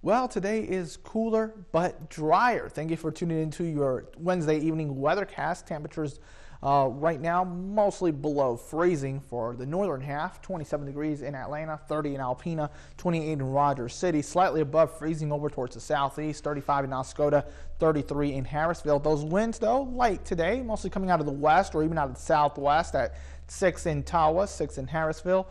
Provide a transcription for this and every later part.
Well, today is cooler but drier. Thank you for tuning into your Wednesday evening weathercast. Temperatures right now mostly below freezing for the northern half. 27 degrees in Atlanta, 30 in Alpena, 28 in Rogers City. Slightly above freezing over towards the southeast, 35 in Oscoda, 33 in Harrisville. Those winds, though, light today, mostly coming out of the west or even out of the southwest at 6 in Tawa, 6 in Harrisville,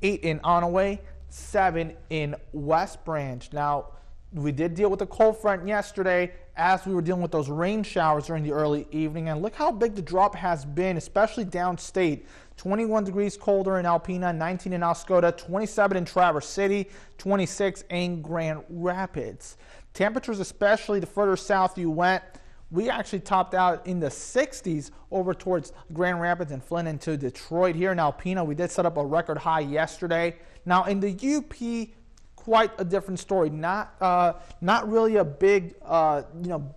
8 in Onaway, 7 in West Branch. Now, we did deal with the cold front yesterday as we were dealing with those rain showers during the early evening. And look how big the drop has been, especially downstate. 21 degrees colder in Alpena, 19 in Oscoda, 27 in Traverse City, 26 in Grand Rapids. Temperatures, especially the further south you went, we actually topped out in the 60s over towards Grand Rapids and Flint into Detroit. Here in Alpena, we did set up a record high yesterday. Now in the UP, quite a different story. Not really a big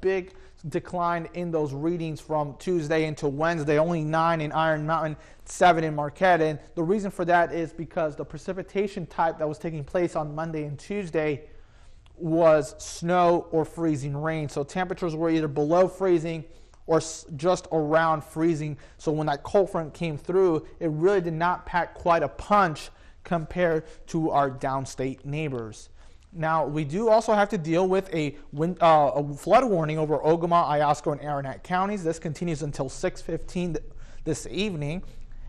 big decline in those readings from Tuesday into Wednesday. Only 9 in Iron Mountain, 7 in Marquette. And the reason for that is because the precipitation type that was taking place on Monday and Tuesday was snow or freezing rain. So temperatures were either below freezing or just around freezing. So when that cold front came through, it really did not pack quite a punch compared to our downstate neighbors. Now, we do also have to deal with a flood warning over Ogama, Iosco, and Aranac counties. This continues until 6:15 this evening.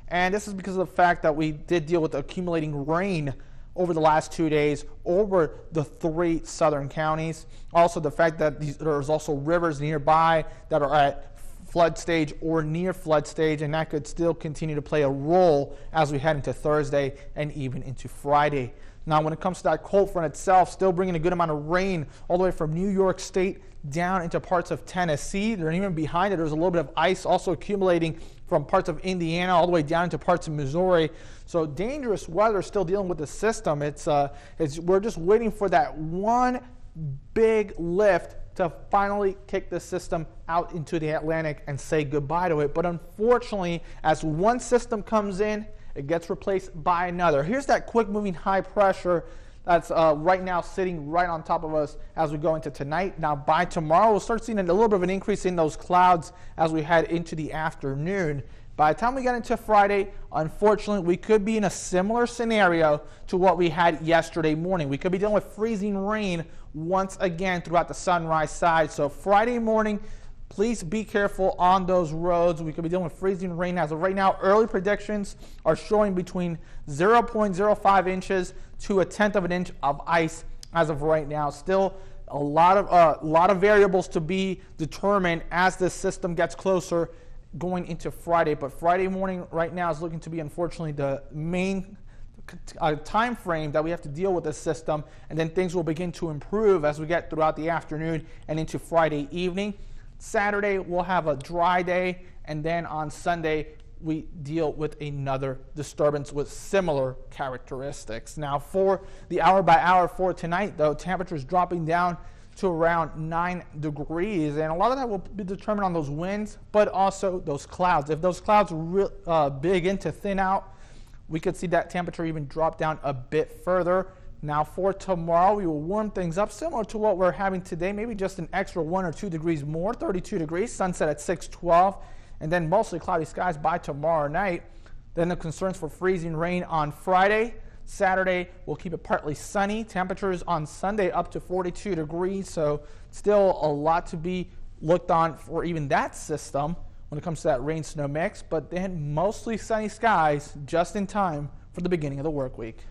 And this is because of the fact that we did deal with accumulating rain over the last 2 days over the 3 southern counties. Also, the fact that there's also rivers nearby that are at flood stage or near flood stage, and that could still continue to play a role as we head into Thursday and even into Friday. Now, when it comes to that cold front itself, still bringing a good amount of rain all the way from New York State down into parts of Tennessee. And even behind it, there's a little bit of ice also accumulating from parts of Indiana all the way down into parts of Missouri. So dangerous weather, still dealing with the system. We're just waiting for that one big lift to finally kick the system out into the Atlantic and say goodbye to it. But unfortunately, as one system comes in, it gets replaced by another. Here's that quick moving high pressure that's right now sitting right on top of us as we go into tonight. Now by tomorrow, we'll start seeing a little bit of an increase in those clouds as we head into the afternoon. By the time we get into Friday, unfortunately, we could be in a similar scenario to what we had yesterday morning. We could be dealing with freezing rain once again throughout the sunrise side. So Friday morning, please be careful on those roads. We could be dealing with freezing rain. As of right now, early predictions are showing between 0.05 inches to a tenth of an inch of ice as of right now. Still a lot of variables to be determined as this system gets closer going into Friday. But Friday morning right now is looking to be, unfortunately, the main time frame that we have to deal with this system, and then things will begin to improve as we get throughout the afternoon and into Friday evening. Saturday we'll have a dry day, and then on Sunday we deal with another disturbance with similar characteristics. Now for the hour by hour for tonight, though, temperatures dropping down to around 9 degrees, and a lot of that will be determined on those winds, but also those clouds. If those clouds begin to thin out, we could see that temperature even drop down a bit further. Now for tomorrow, we will warm things up similar to what we're having today, maybe just an extra 1 or 2 degrees more, 32 degrees, sunset at 6:12, and then mostly cloudy skies by tomorrow night. Then the concerns for freezing rain on Friday. Saturday, we'll keep it partly sunny. Temperatures on Sunday up to 42 degrees, so still a lot to be looked on for even that system when it comes to that rain-snow mix, but then mostly sunny skies just in time for the beginning of the work week.